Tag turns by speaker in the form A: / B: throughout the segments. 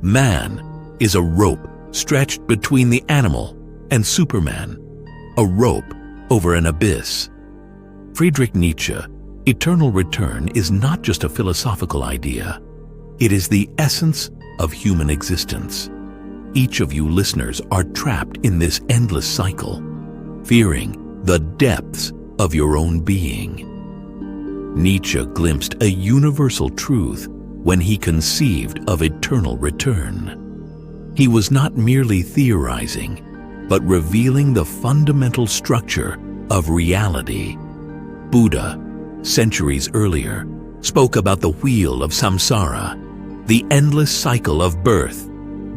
A: Man is a rope stretched between the animal and Superman, a rope over an abyss. Friedrich Nietzsche, eternal return is not just a philosophical idea. It is the essence of human existence. Each of you listeners are trapped in this endless cycle, fearing the depths of your own being. Nietzsche glimpsed a universal truth when he conceived of eternal return. He was not merely theorizing, but revealing the fundamental structure of reality. Buddha, centuries earlier, spoke about the wheel of samsara, the endless cycle of birth,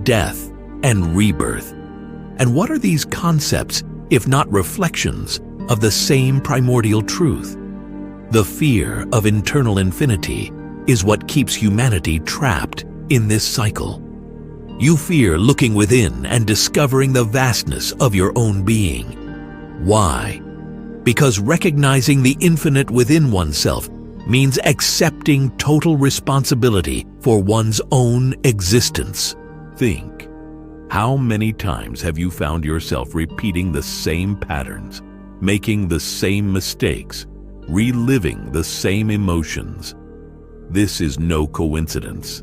A: death, and rebirth. And what are these concepts if not reflections of the same primordial truth? The fear of eternal infinity is what keeps humanity trapped in this cycle. You fear looking within and discovering the vastness of your own being. Why? Because recognizing the infinite within oneself means accepting total responsibility for one's own existence. Think, how many times have you found yourself repeating the same patterns, making the same mistakes, reliving the same emotions? This is no coincidence.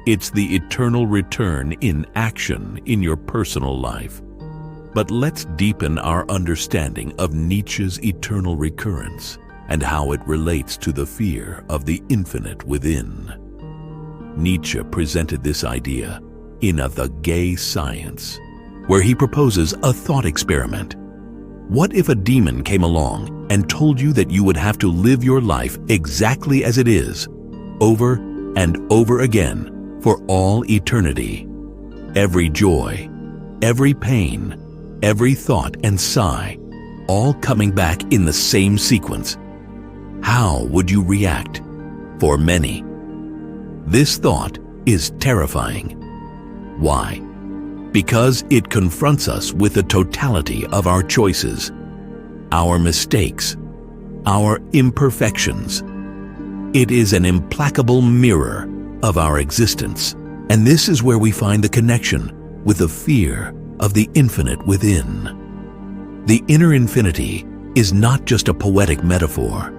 A: It's the eternal return in action in your personal life. But let's deepen our understanding of Nietzsche's eternal recurrence and how it relates to the fear of the infinite within. Nietzsche presented this idea in The Gay Science, where he proposes a thought experiment. What if a demon came along and told you that you would have to live your life exactly as it is, over and over again, for all eternity? Every joy, every pain, every thought and sigh, all coming back in the same sequence. How would you react? For many, this thought is terrifying. Why? Because it confronts us with the totality of our choices, our mistakes, our imperfections. It is an implacable mirror of our existence, and this is where we find the connection with the fear of the infinite within. The inner infinity is not just a poetic metaphor.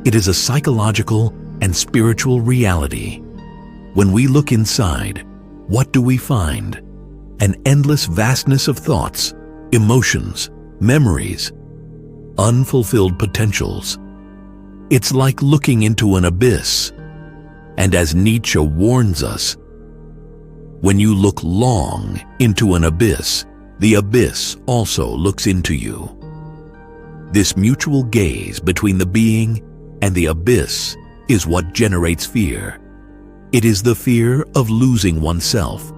A: It is a psychological and spiritual reality. When we look inside, what do we find? An endless vastness of thoughts, emotions, memories, unfulfilled potentials. It's like looking into an abyss. And as Nietzsche warns us, when you look long into an abyss, the abyss also looks into you. This mutual gaze between the being and the abyss is what generates fear. It is the fear of losing oneself,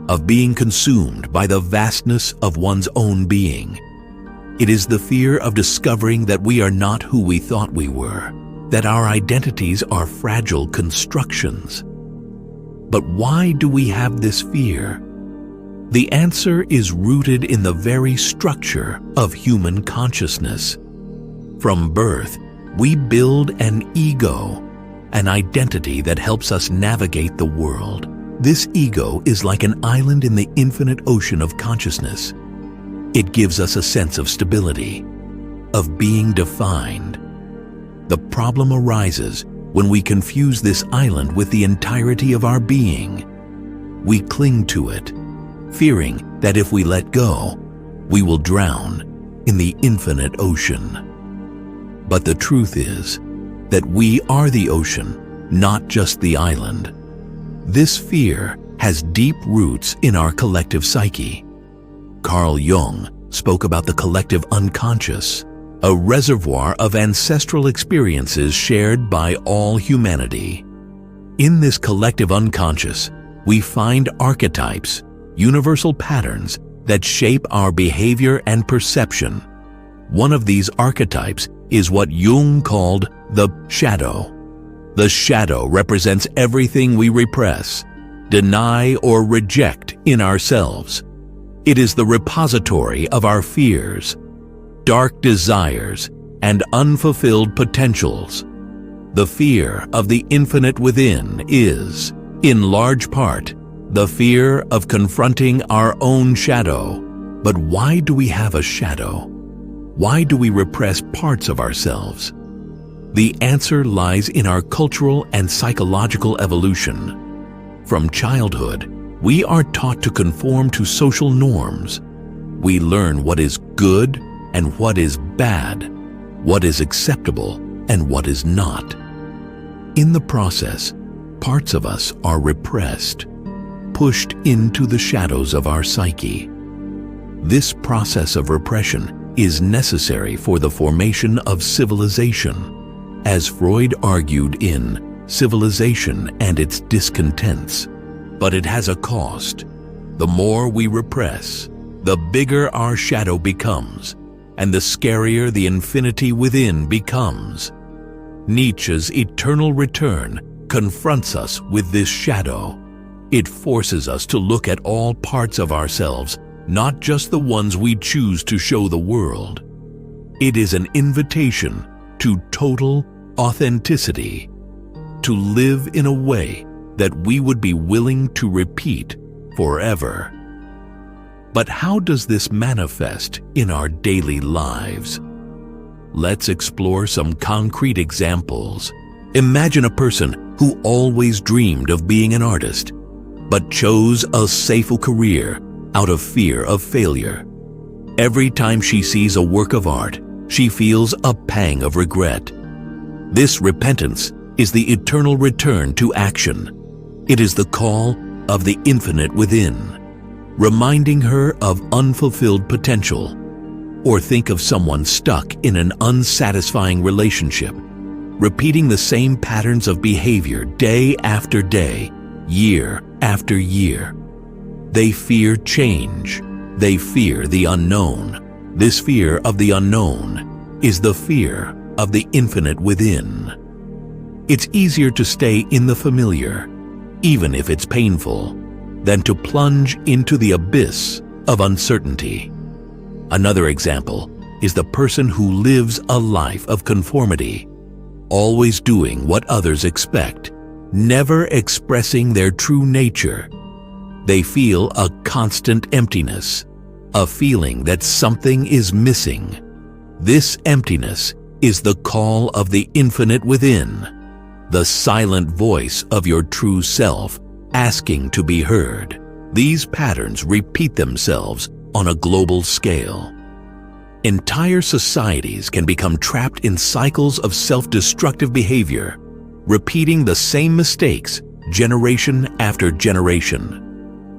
A: of being consumed by the vastness of one's own being. It is the fear of discovering that we are not who we thought we were, that our identities are fragile constructions. But why do we have this fear? The answer is rooted in the very structure of human consciousness. From birth, we build an ego, an identity that helps us navigate the world. This ego is like an island in the infinite ocean of consciousness. It gives us a sense of stability, of being defined. The problem arises when we confuse this island with the entirety of our being. We cling to it, fearing that if we let go, we will drown in the infinite ocean. But the truth is that we are the ocean, not just the island. This fear has deep roots in our collective psyche. Carl Jung spoke about the collective unconscious, a reservoir of ancestral experiences shared by all humanity. In this collective unconscious, we find archetypes, universal patterns that shape our behavior and perception. One of these archetypes is what Jung called the shadow. The shadow represents everything we repress, deny, or reject in ourselves. It is the repository of our fears, dark desires, and unfulfilled potentials. The fear of the infinite within is, in large part, The fear of confronting our own shadow. But why do we have a shadow? Why do we repress parts of ourselves? The answer lies in our cultural and psychological evolution. From childhood, we are taught to conform to social norms. We learn what is good and what is bad, what is acceptable and what is not. In the process, parts of us are repressed, pushed into the shadows of our psyche. This process of repression is necessary for the formation of civilization, as Freud argued in Civilization and Its Discontents. But it has a cost. The more we repress, the bigger our shadow becomes, and the scarier the infinity within becomes. Nietzsche's eternal return confronts us with this shadow. It forces us to look at all parts of ourselves, not just the ones we choose to show the world. It is an invitation to total authenticity, to live in a way that we would be willing to repeat forever. But how does this manifest in our daily lives? Let's explore some concrete examples. Imagine a person who always dreamed of being an artist, but chose a safe career out of fear of failure. Every time she sees a work of art, she feels a pang of regret. This repentance is the eternal return to action. It is the call of the infinite within, reminding her of unfulfilled potential. Or think of someone stuck in an unsatisfying relationship, repeating the same patterns of behavior day after day, year after year. They fear change. They fear the unknown. This fear of the unknown is the fear of the infinite within. It's easier to stay in the familiar, even if it's painful, than to plunge into the abyss of uncertainty. Another example is the person who lives a life of conformity, always doing what others expect, never expressing their true nature. They feel a constant emptiness, a feeling that something is missing. This emptiness is the call of the infinite within, the silent voice of your true self asking to be heard. These patterns repeat themselves on a global scale. Entire societies can become trapped in cycles of self-destructive behavior, repeating the same mistakes generation after generation.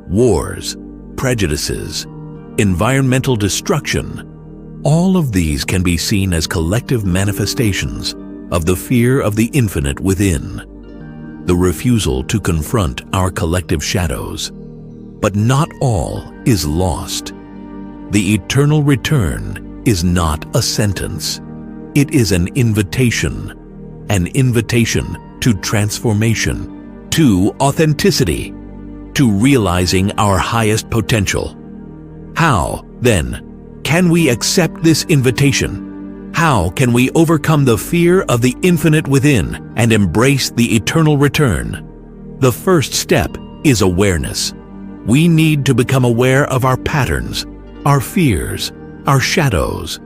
A: Wars, prejudices, environmental destruction, all of these can be seen as collective manifestations of the fear of the infinite within, the refusal to confront our collective shadows. But not all is lost. The eternal return is not a sentence. It is an invitation to transformation, to authenticity, to realizing our highest potential. How, then, can we accept this invitation? How can we overcome the fear of the infinite within and embrace the eternal return? The first step is awareness. We need to become aware of our patterns, our fears, our shadows.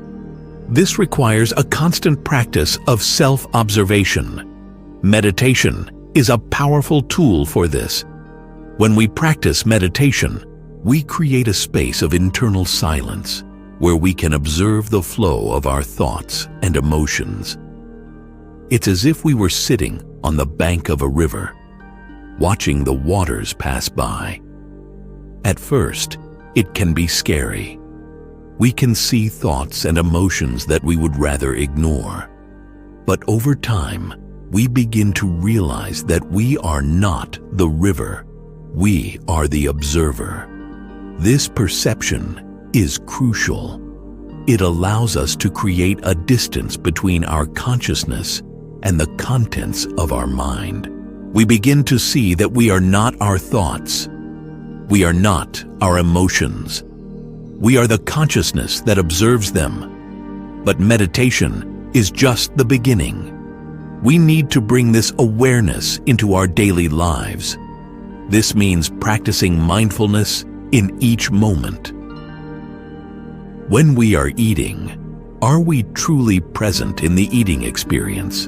A: This requires a constant practice of self-observation. Meditation is a powerful tool for this. When we practice meditation, we create a space of internal silence where we can observe the flow of our thoughts and emotions. It's as if we were sitting on the bank of a river, watching the waters pass by. At first, it can be scary. We can see thoughts and emotions that we would rather ignore. But over time, we begin to realize that we are not the river. We are the observer. This perception is crucial. It allows us to create a distance between our consciousness and the contents of our mind. We begin to see that we are not our thoughts. We are not our emotions. We are the consciousness that observes them. But meditation is just the beginning. We need to bring this awareness into our daily lives. This means practicing mindfulness in each moment. When we are eating, are we truly present in the eating experience?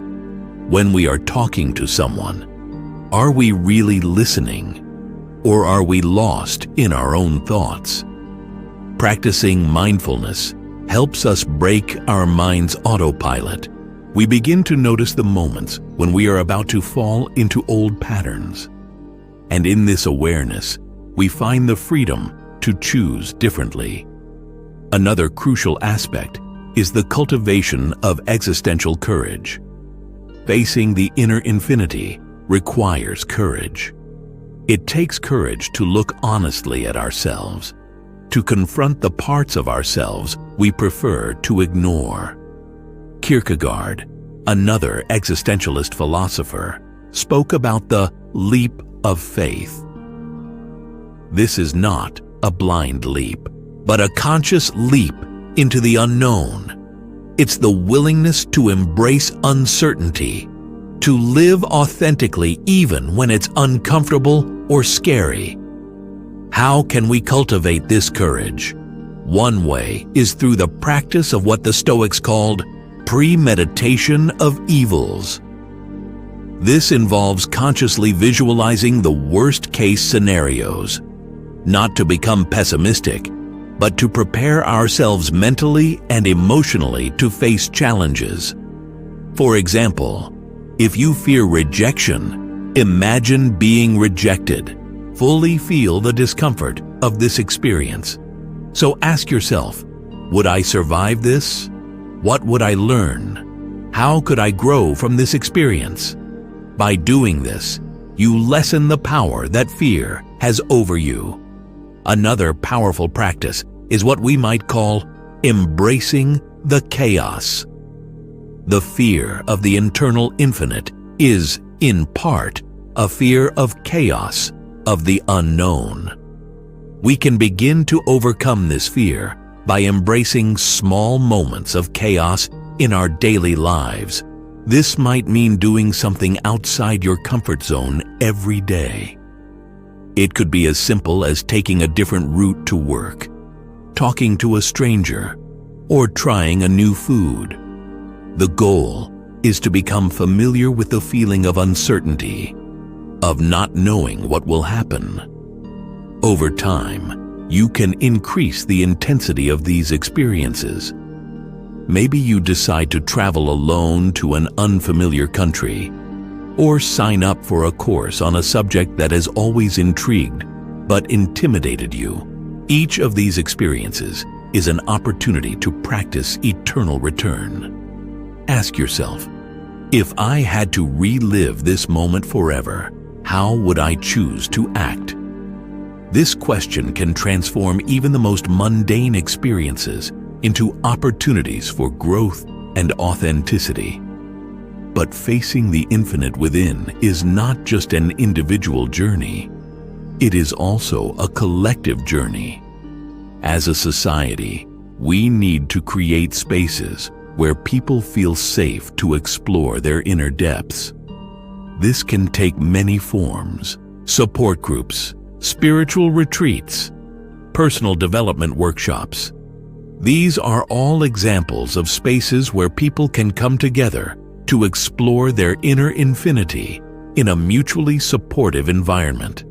A: When we are talking to someone, are we really listening? Or are we lost in our own thoughts? Practicing mindfulness helps us break our mind's autopilot. We begin to notice the moments when we are about to fall into old patterns. And in this awareness, we find the freedom to choose differently. Another crucial aspect is the cultivation of existential courage. Facing the inner infinity requires courage. It takes courage to look honestly at ourselves, to confront the parts of ourselves we prefer to ignore. Kierkegaard, another existentialist philosopher, spoke about the leap of faith. This is not a blind leap, but a conscious leap into the unknown. It's the willingness to embrace uncertainty, to live authentically even when it's uncomfortable or scary. How can we cultivate this courage? One way is through the practice of what the Stoics called premeditation of evils. This involves consciously visualizing the worst-case scenarios, not to become pessimistic, but to prepare ourselves mentally and emotionally to face challenges. For example, if you fear rejection, imagine being rejected. Fully feel the discomfort of this experience. So ask yourself, would I survive this? What would I learn? How could I grow from this experience? By doing this, you lessen the power that fear has over you. Another powerful practice is what we might call embracing the chaos. The fear of the internal infinite is, in part, a fear of chaos, of the unknown. We can begin to overcome this fear by embracing small moments of chaos in our daily lives. This might mean doing something outside your comfort zone every day. It could be as simple as taking a different route to work, talking to a stranger, or trying a new food. The goal is to become familiar with the feeling of uncertainty, of not knowing what will happen. Over time, you can increase the intensity of these experiences. Maybe you decide to travel alone to an unfamiliar country, or sign up for a course on a subject that has always intrigued but intimidated you. Each of these experiences is an opportunity to practice eternal return. Ask yourself, if I had to relive this moment forever, how would I choose to act? This question can transform even the most mundane experiences into opportunities for growth and authenticity. But facing the infinite within is not just an individual journey. It is also a collective journey. As a society, we need to create spaces where people feel safe to explore their inner depths. This can take many forms: support groups, spiritual retreats, personal development workshops. These are all examples of spaces where people can come together to explore their inner infinity in a mutually supportive environment.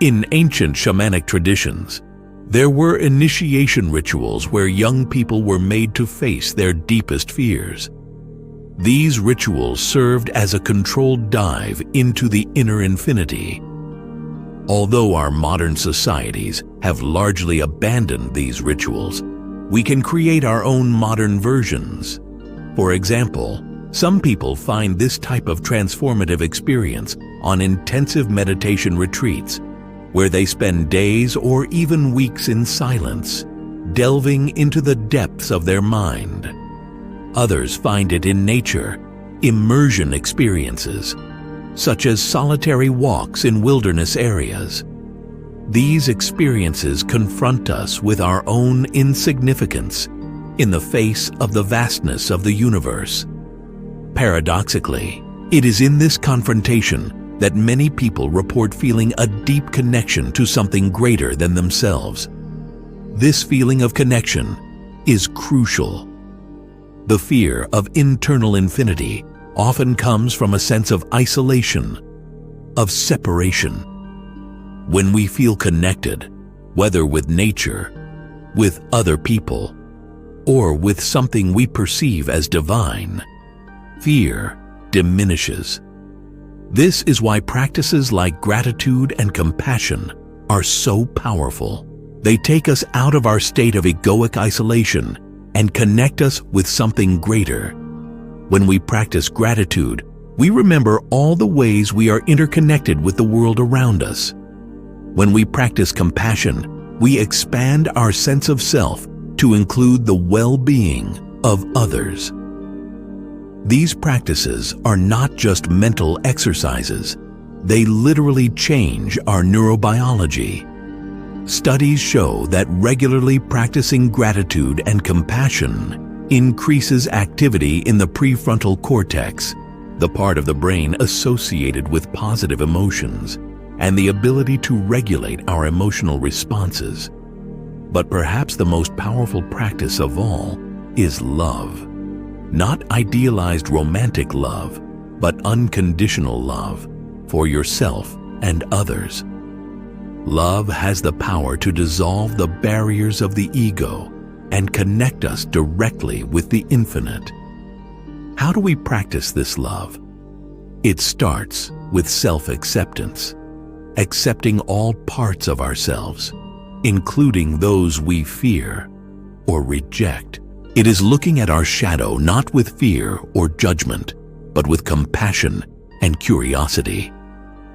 A: In ancient shamanic traditions, there were initiation rituals where young people were made to face their deepest fears. These rituals served as a controlled dive into the inner infinity. Although our modern societies have largely abandoned these rituals, we can create our own modern versions. For example, some people find this type of transformative experience on intensive meditation retreats, where they spend days or even weeks in silence, delving into the depths of their mind. Others find it in nature, immersion experiences, such as solitary walks in wilderness areas. These experiences confront us with our own insignificance in the face of the vastness of the universe. Paradoxically, it is in this confrontation that many people report feeling a deep connection to something greater than themselves. This feeling of connection is crucial. The fear of internal infinity often comes from a sense of isolation, of separation. When we feel connected, whether with nature, with other people, or with something we perceive as divine, fear diminishes. This is why practices like gratitude and compassion are so powerful. They take us out of our state of egoic isolation and connect us with something greater. When we practice gratitude, we remember all the ways we are interconnected with the world around us. When we practice compassion, we expand our sense of self to include the well-being of others. These practices are not just mental exercises. They literally change our neurobiology. Studies show that regularly practicing gratitude and compassion increases activity in the prefrontal cortex, the part of the brain associated with positive emotions, and the ability to regulate our emotional responses. But perhaps the most powerful practice of all is love. Not idealized romantic love, but unconditional love for yourself and others. Love has the power to dissolve the barriers of the ego and connect us directly with the infinite. How do we practice this love? It starts with self-acceptance, accepting all parts of ourselves, including those we fear or reject. It is looking at our shadow not with fear or judgment, but with compassion and curiosity.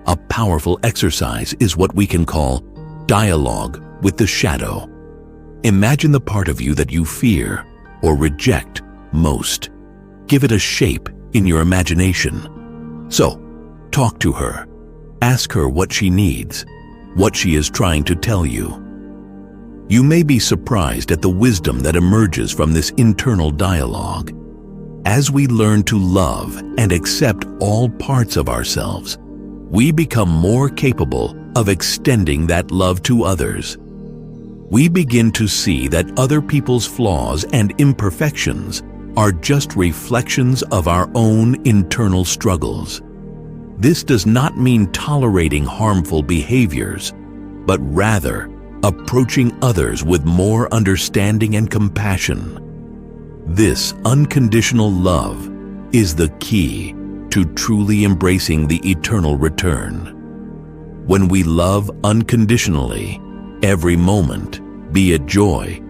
A: A powerful exercise is what we can call dialogue with the shadow. Imagine the part of you that you fear or reject most. Give it a shape in your imagination. So, talk to her. Ask her what she needs, what she is trying to tell you. You may be surprised at the wisdom that emerges from this internal dialogue. As we learn to love and accept all parts of ourselves, we become more capable of extending that love to others. We begin to see that other people's flaws and imperfections are just reflections of our own internal struggles. This does not mean tolerating harmful behaviors, but rather approaching others with more understanding and compassion. This unconditional love is the key to truly embracing the eternal return. When we love unconditionally, every moment, be it joy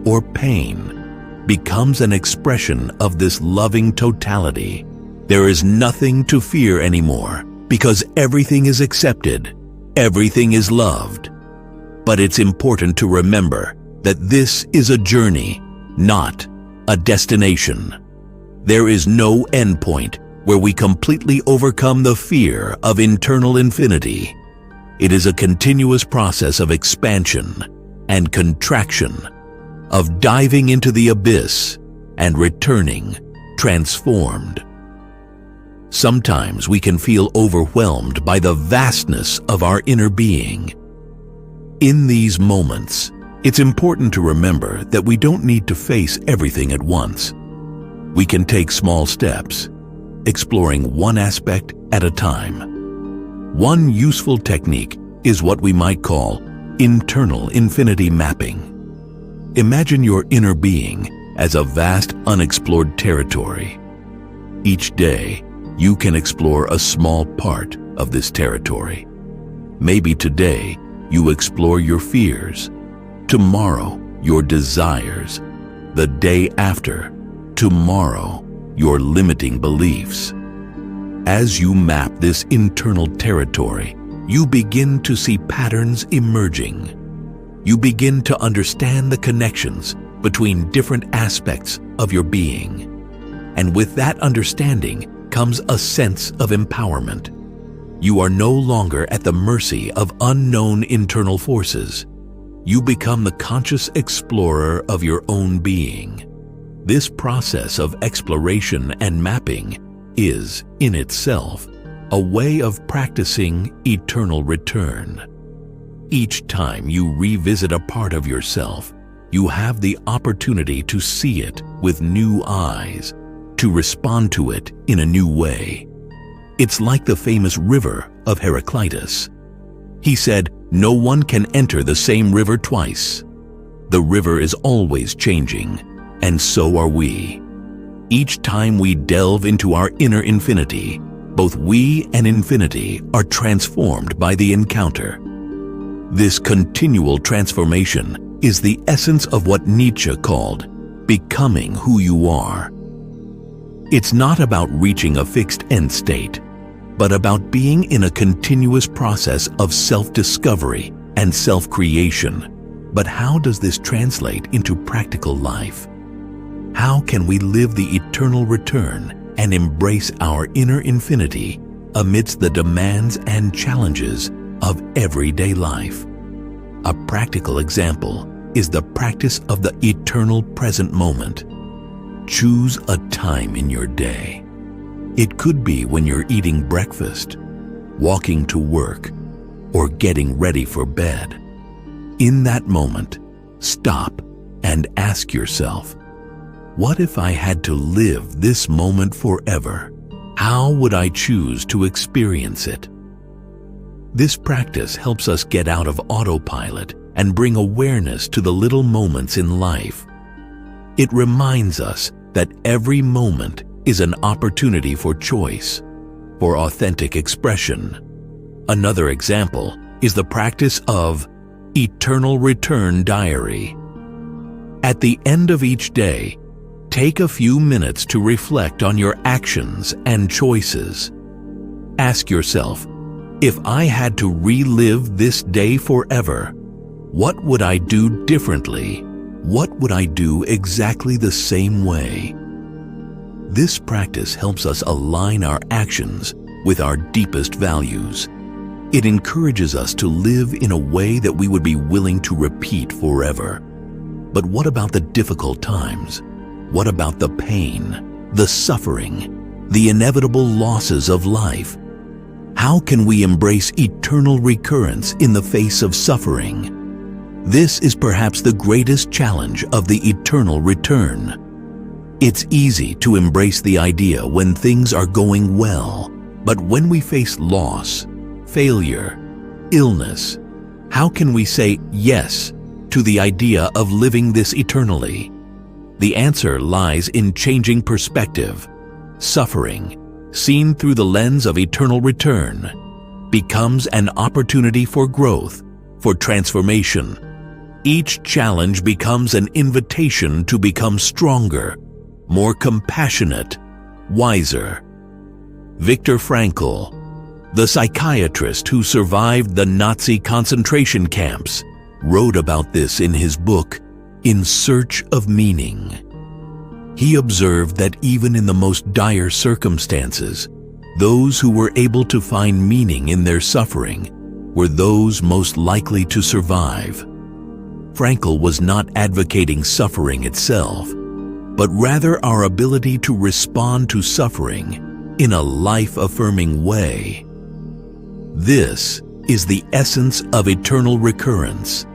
A: or pain, becomes an expression of this loving totality. There is nothing to fear anymore because everything is accepted, everything is loved. But it's important to remember that this is a journey, not a destination. There is no endpoint where we completely overcome the fear of internal infinity. It is a continuous process of expansion and contraction, of diving into the abyss and returning transformed. Sometimes we can feel overwhelmed by the vastness of our inner being. In these moments, it's important to remember that we don't need to face everything at once. We can take small steps, exploring one aspect at a time. One useful technique is what we might call internal infinity mapping. Imagine your inner being as a vast unexplored territory. Each day, you can explore a small part of this territory. Maybe today, you explore your fears. Tomorrow, your desires. The day after, tomorrow, your limiting beliefs. As you map this internal territory, you begin to see patterns emerging. You begin to understand the connections between different aspects of your being. And with that understanding comes a sense of empowerment. You are no longer at the mercy of unknown internal forces. You become the conscious explorer of your own being. This process of exploration and mapping is, in itself, a way of practicing eternal return. Each time you revisit a part of yourself, you have the opportunity to see it with new eyes, to respond to it in a new way. It's like the famous river of Heraclitus. He said, "No one can enter the same river twice." The river is always changing, and so are we. Each time we delve into our inner infinity, both we and infinity are transformed by the encounter. This continual transformation is the essence of what Nietzsche called becoming who you are. It's not about reaching a fixed end state, but about being in a continuous process of self-discovery and self-creation. But how does this translate into practical life? How can we live the eternal return and embrace our inner infinity amidst the demands and challenges of everyday life? A practical example is the practice of the eternal present moment. Choose a time in your day. It could be when you're eating breakfast, walking to work, or getting ready for bed. In that moment, stop and ask yourself, what if I had to live this moment forever? How would I choose to experience it? This practice helps us get out of autopilot and bring awareness to the little moments in life. It reminds us that every moment is an opportunity for choice, for authentic expression. Another example is the practice of eternal return diary. At the end of each day, take a few minutes to reflect on your actions and choices. Ask yourself, if I had to relive this day forever, what would I do differently? What would I do exactly the same way? This practice helps us align our actions with our deepest values. It encourages us to live in a way that we would be willing to repeat forever. But what about the difficult times? What about the pain, the suffering, the inevitable losses of life? How can we embrace eternal recurrence in the face of suffering? This is perhaps the greatest challenge of the eternal return. It's easy to embrace the idea when things are going well, but when we face loss, failure, illness, how can we say yes to the idea of living this eternally? The answer lies in changing perspective. Suffering, seen through the lens of eternal return, becomes an opportunity for growth, for transformation. Each challenge becomes an invitation to become stronger, more compassionate, wiser. Viktor Frankl, the psychiatrist who survived the Nazi concentration camps, wrote about this in his book, In Search of Meaning. He observed that even in the most dire circumstances, those who were able to find meaning in their suffering were those most likely to survive. Frankl was not advocating suffering itself, but rather our ability to respond to suffering in a life-affirming way. This is the essence of eternal recurrence.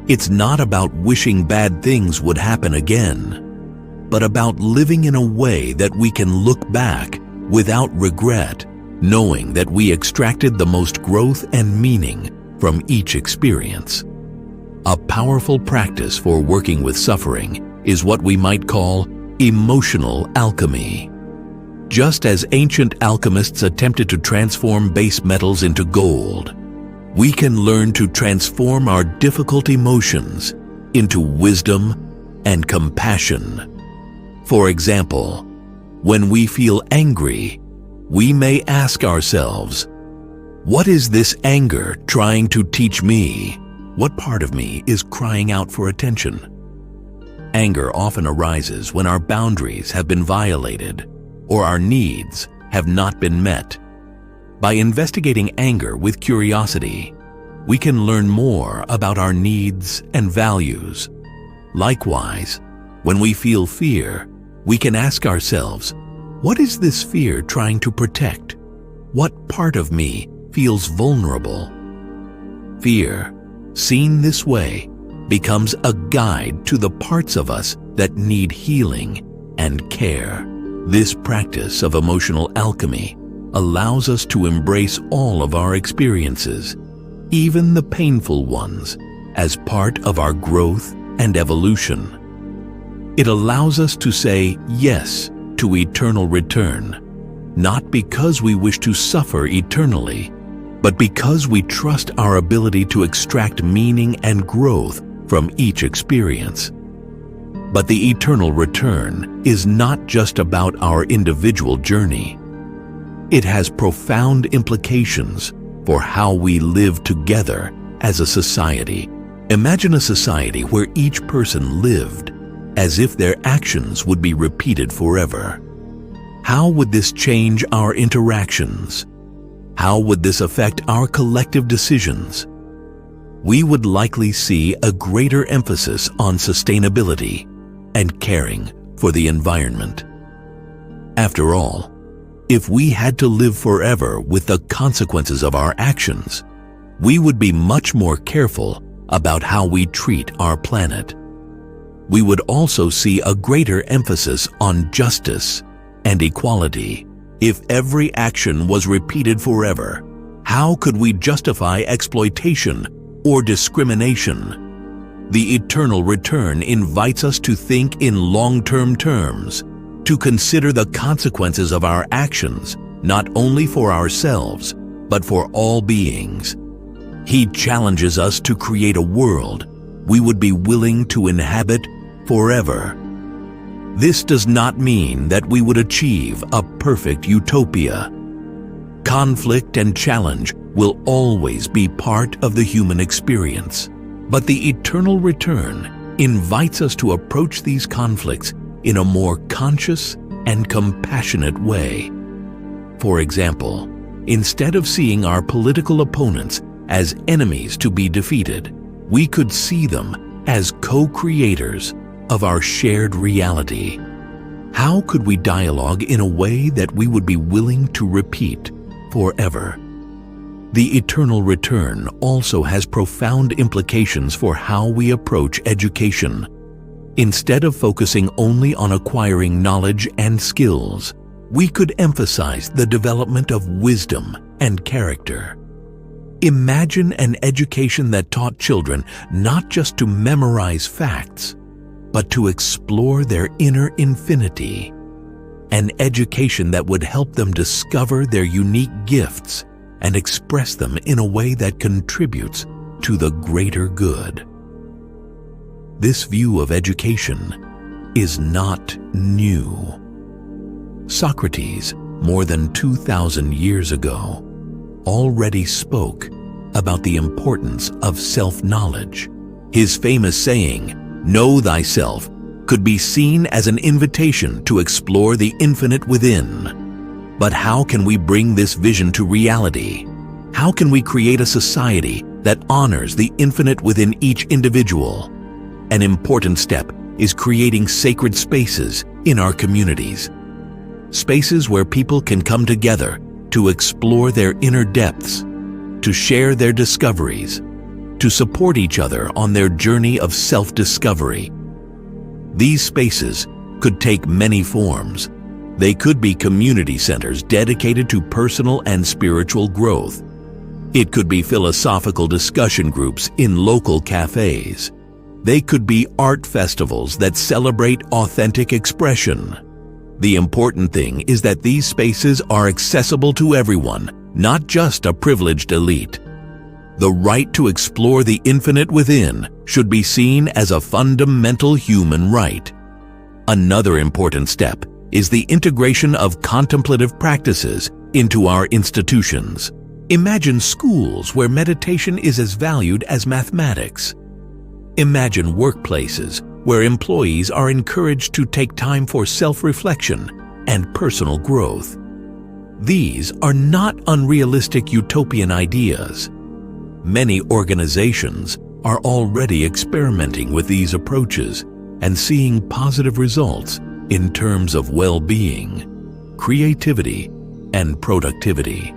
A: It's not about wishing bad things would happen again, but about living in a way that we can look back without regret, knowing that we extracted the most growth and meaning from each experience. A powerful practice for working with suffering is what we might call emotional alchemy. Just as ancient alchemists attempted to transform base metals into gold, we can learn to transform our difficult emotions into wisdom and compassion. For example, when we feel angry, we may ask ourselves, what is this anger trying to teach me? What part of me is crying out for attention? Anger often arises when our boundaries have been violated or our needs have not been met. By investigating anger with curiosity, we can learn more about our needs and values. Likewise, when we feel fear, we can ask ourselves, what is this fear trying to protect? What part of me feels vulnerable? Fear, seen this way, becomes a guide to the parts of us that need healing and care. This practice of emotional alchemy allows us to embrace all of our experiences, even the painful ones, as part of our growth and evolution. It allows us to say yes to eternal return, not because we wish to suffer eternally, but because we trust our ability to extract meaning and growth from each experience. But the eternal return is not just about our individual journey. It has profound implications for how we live together as a society. Imagine a society where each person lived as if their actions would be repeated forever. How would this change our interactions? How would this affect our collective decisions? We would likely see a greater emphasis on sustainability and caring for the environment. After all, if we had to live forever with the consequences of our actions, we would be much more careful about how we treat our planet. We would also see a greater emphasis on justice and equality. If every action was repeated forever, how could we justify exploitation or discrimination? The eternal return invites us to think in long-term terms, to consider the consequences of our actions, not only for ourselves, but for all beings. He challenges us to create a world we would be willing to inhabit forever. This does not mean that we would achieve a perfect utopia. Conflict and challenge will always be part of the human experience, but the eternal return invites us to approach these conflicts in a more conscious and compassionate way. For example, instead of seeing our political opponents as enemies to be defeated, we could see them as co-creators of our shared reality. How could we dialogue in a way that we would be willing to repeat forever? The eternal return also has profound implications for how we approach education. Instead of focusing only on acquiring knowledge and skills, we could emphasize the development of wisdom and character. Imagine an education that taught children not just to memorize facts, but to explore their inner infinity. An education that would help them discover their unique gifts and express them in a way that contributes to the greater good. This view of education is not new. Socrates, more than 2,000 years ago, already spoke about the importance of self-knowledge. His famous saying, "Know thyself," could be seen as an invitation to explore the infinite within. But how can we bring this vision to reality? How can we create a society that honors the infinite within each individual? An important step is creating sacred spaces in our communities. Spaces where people can come together to explore their inner depths, to share their discoveries, to support each other on their journey of self-discovery. These spaces could take many forms. They could be community centers dedicated to personal and spiritual growth. It could be philosophical discussion groups in local cafes. They could be art festivals that celebrate authentic expression. The important thing is that these spaces are accessible to everyone, not just a privileged elite. The right to explore the infinite within should be seen as a fundamental human right. Another important step is the integration of contemplative practices into our institutions. Imagine schools where meditation is as valued as mathematics. Imagine workplaces where employees are encouraged to take time for self-reflection and personal growth. These are not unrealistic utopian ideas. Many organizations are already experimenting with these approaches and seeing positive results in terms of well-being, creativity, and productivity.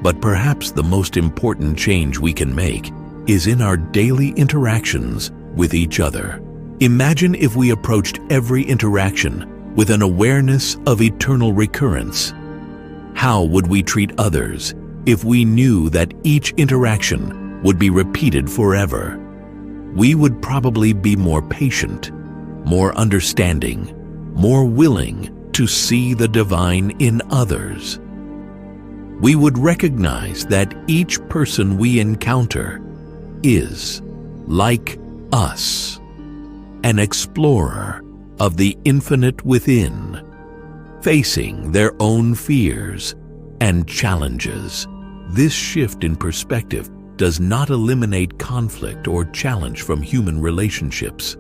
A: But perhaps the most important change we can make is in our daily interactions with each other. Imagine if we approached every interaction with an awareness of eternal recurrence. How would we treat others if we knew that each interaction would be repeated forever? We would probably be more patient, more understanding, more willing to see the divine in others. We would recognize that each person we encounter is, like us, an explorer of the infinite within, facing their own fears and challenges. This shift in perspective does not eliminate conflict or challenge from human relationships,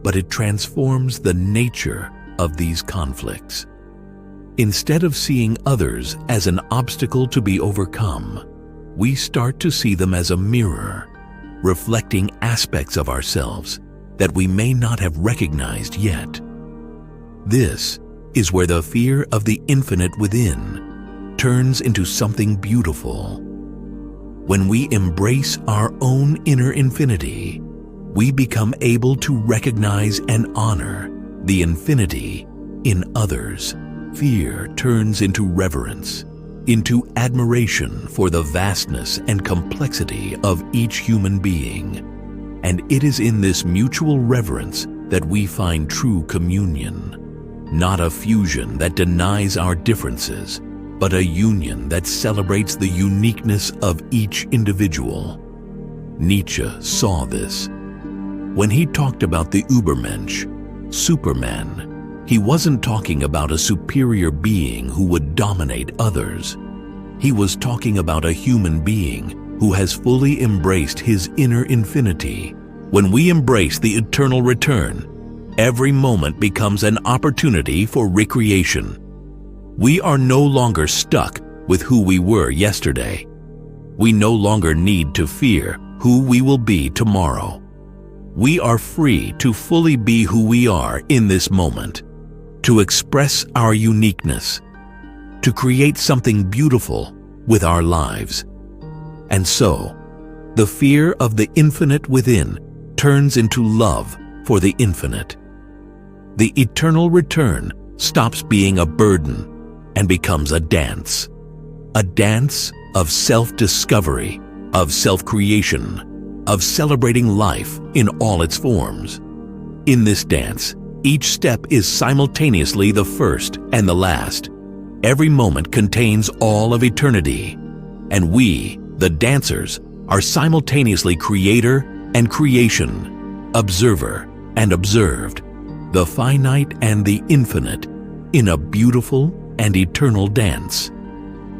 A: but it transforms the nature of these conflicts. Instead of seeing others as an obstacle to be overcome, we start to see them as a mirror, reflecting aspects of ourselves that we may not have recognized yet. This is where the fear of the infinite within turns into something beautiful. When we embrace our own inner infinity, we become able to recognize and honor the infinity in others. Fear turns into reverence, into admiration for the vastness and complexity of each human being. And it is in this mutual reverence that we find true communion, not a fusion that denies our differences, but a union that celebrates the uniqueness of each individual. Nietzsche saw this. When he talked about the Übermensch, Superman, he wasn't talking about a superior being who would dominate others. He was talking about a human being who has fully embraced his inner infinity. When we embrace the eternal return, every moment becomes an opportunity for recreation. We are no longer stuck with who we were yesterday. We no longer need to fear who we will be tomorrow. We are free to fully be who we are in this moment, to express our uniqueness, to create something beautiful with our lives. And so, the fear of the infinite within turns into love for the infinite. The eternal return stops being a burden and becomes a dance of self-discovery, of self-creation, of celebrating life in all its forms. In this dance, each step is simultaneously the first and the last. Every moment contains all of eternity, and we, the dancers, are simultaneously creator and creation, observer and observed, the finite and the infinite, in a beautiful and eternal dance.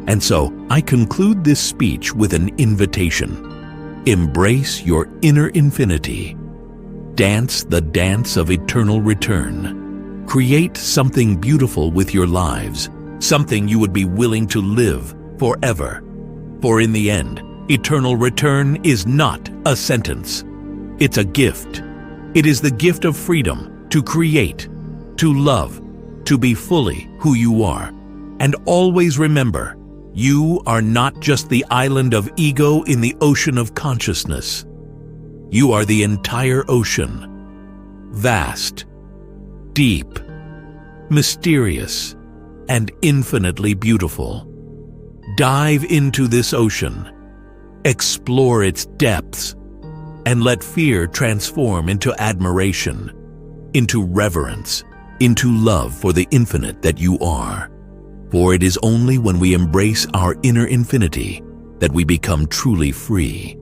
A: And so I conclude this speech with an invitation. Embrace your inner infinity. Dance the dance of eternal return. Create something beautiful with your lives, something you would be willing to live forever. For in the end, eternal return is not a sentence. It's a gift. It is the gift of freedom to create, to love, to be fully who you are. And always remember, you are not just the island of ego in the ocean of consciousness. You are the entire ocean, vast, deep, mysterious, and infinitely beautiful. Dive into this ocean, explore its depths, and let fear transform into admiration, into reverence, into love for the infinite that you are. For it is only when we embrace our inner infinity that we become truly free.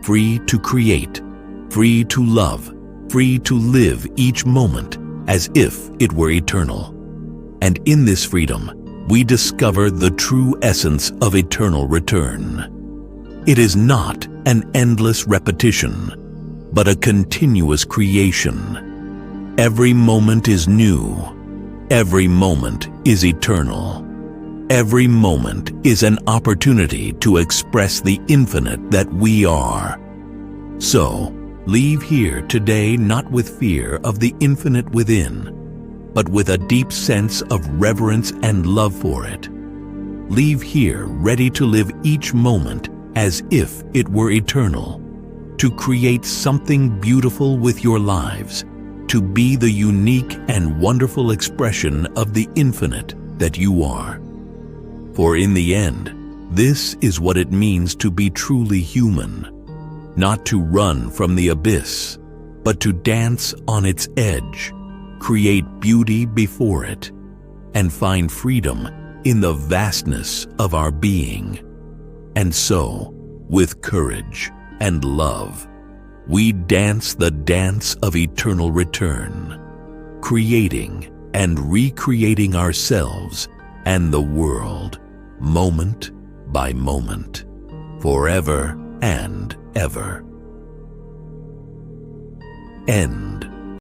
A: Free to create, free to love, free to live each moment as if it were eternal. And in this freedom, we discover the true essence of eternal return. It is not an endless repetition, but a continuous creation. Every moment is new. Every moment is eternal. Every moment is an opportunity to express the infinite that we are. So, leave here today not with fear of the infinite within, but with a deep sense of reverence and love for it. leave here ready to live each moment as if it were eternal, to create something beautiful with your lives, to be the unique and wonderful expression of the infinite that you are. For in the end, this is what it means to be truly human, not to run from the abyss, but to dance on its edge, create beauty before it, and find freedom in the vastness of our being. And so, with courage and love, we dance the dance of eternal return, creating and recreating ourselves and the world, moment by moment, forever and ever. End.